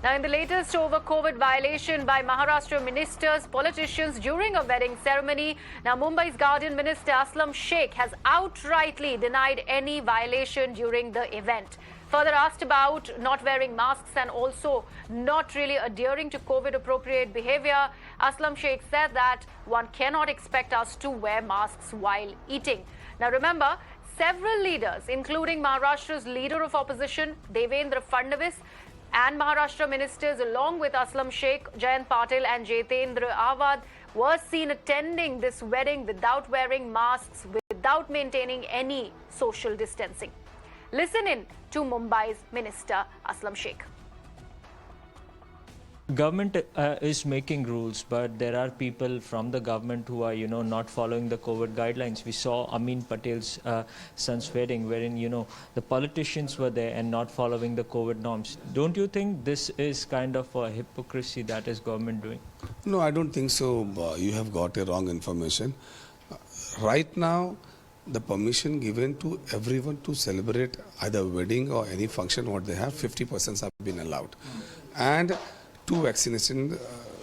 Now, in the latest over COVID violation by Maharashtra ministers, politicians during a wedding ceremony, now Mumbai's Guardian Minister Aslam Shaikh has outrightly denied any violation during the event. Further asked about not wearing masks and also not really adhering to COVID-appropriate behavior, Aslam Shaikh said that one cannot expect us to wear masks while eating. Now, remember, several leaders, including Maharashtra's leader of opposition, Devendra Fadnavis, and Maharashtra ministers, along with Aslam Shaikh, Jayant Patil and Jitendra Awhad, were seen attending this wedding without wearing masks, without maintaining any social distancing. Listen in to Mumbai's Minister Aslam Shaikh. Government is making rules, but there are people from the government who are, not following the COVID guidelines. We saw Amin Patel's son's wedding, wherein, the politicians were there and not following the COVID norms. Don't you think this is kind of a hypocrisy that is government doing? No, I don't think so. You have got a wrong information. Right now, the permission given to everyone to celebrate either wedding or any function what they have, 50% have been allowed. And 2 vaccination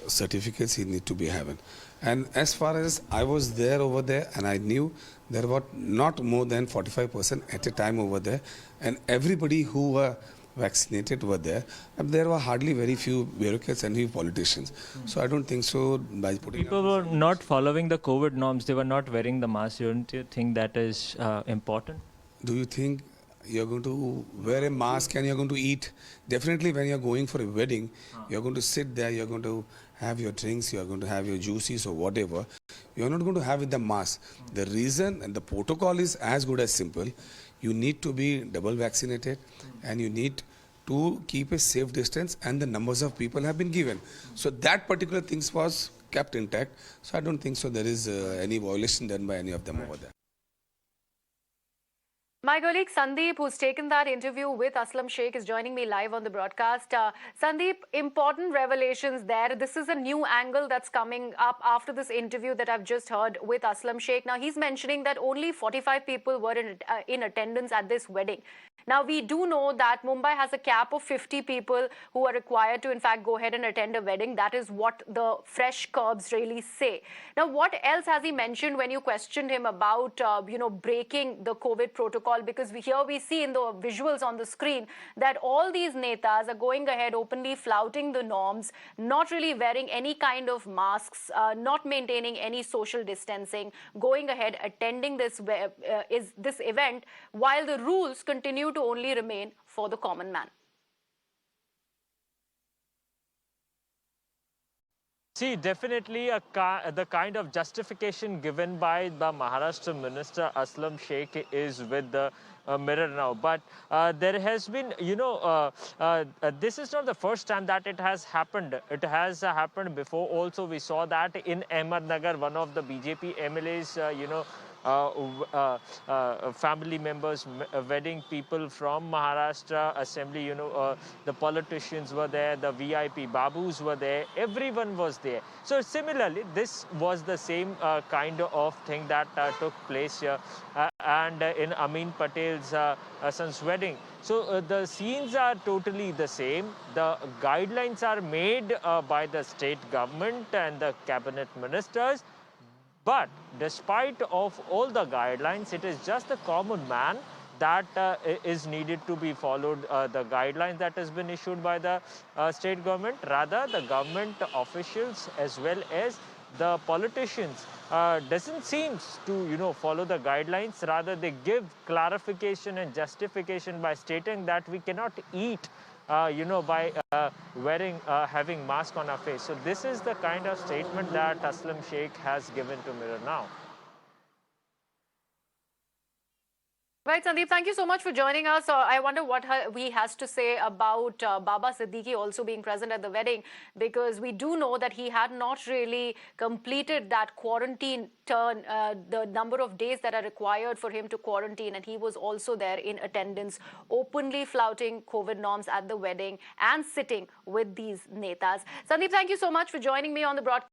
certificates he need to be having. And as far as I was there over there, and I knew there were not more than 45% at a time over there, and everybody who were vaccinated were there, and there were hardly very few bureaucrats and few politicians. So I don't think so by putting people were not following the COVID norms, they were not wearing the mask. Don't you think that is important? Do you think you're going to wear a mask and you're going to eat? Definitely when you're going for a wedding, you're going to sit there, you're going to have your drinks, you're going to have your juices or whatever. You're not going to have with the mask. The reason and the protocol is as good as simple. You need to be double vaccinated and you need to keep a safe distance, and the numbers of people have been given. So that particular things was kept intact. So I don't think so there is any violation done by any of them over there. My colleague Sandeep, who's taken that interview with Aslam Shaikh, is joining me live on the broadcast. Sandeep, important revelations there. This is a new angle that's coming up after this interview that I've just heard with Aslam Shaikh. Now, he's mentioning that only 45 people were in attendance at this wedding. Now, we do know that Mumbai has a cap of 50 people who are required to, in fact, go ahead and attend a wedding. That is what the fresh curbs really say. Now, what else has he mentioned when you questioned him about, breaking the COVID protocol? Because here we see in the visuals on the screen that all these netas are going ahead openly flouting the norms, not really wearing any kind of masks, not maintaining any social distancing, going ahead attending this event, while the rules continue to only remain for the common man. See, definitely the kind of justification given by the Maharashtra Minister Aslam Shaikh is with the mirror now. But there has been, this is not the first time that it has happened. It has happened before. Also, we saw that in Ahmednagar, one of the BJP MLAs, family members wedding people from Maharashtra Assembly, the politicians were there, the VIP Babus were there, everyone was there. So similarly, this was the same kind of thing that took place here and in Amin Patel's son's wedding. So the scenes are totally the same. The guidelines are made by the state government and the cabinet ministers. But despite of all the guidelines, it is just the common man that is needed to be followed, the guidelines that has been issued by the state government. Rather, the government officials as well as the politicians doesn't seem to, follow the guidelines. Rather, they give clarification and justification by stating that we cannot eat by having mask on our face. So this is the kind of statement that Aslam Shaikh has given to Mirror Now. Right, Sandeep, thank you so much for joining us. I wonder what he has to say about Baba Siddique also being present at the wedding, because we do know that he had not really completed that quarantine turn, the number of days that are required for him to quarantine, and he was also there in attendance, openly flouting COVID norms at the wedding and sitting with these netas. Sandeep, thank you so much for joining me on the broadcast.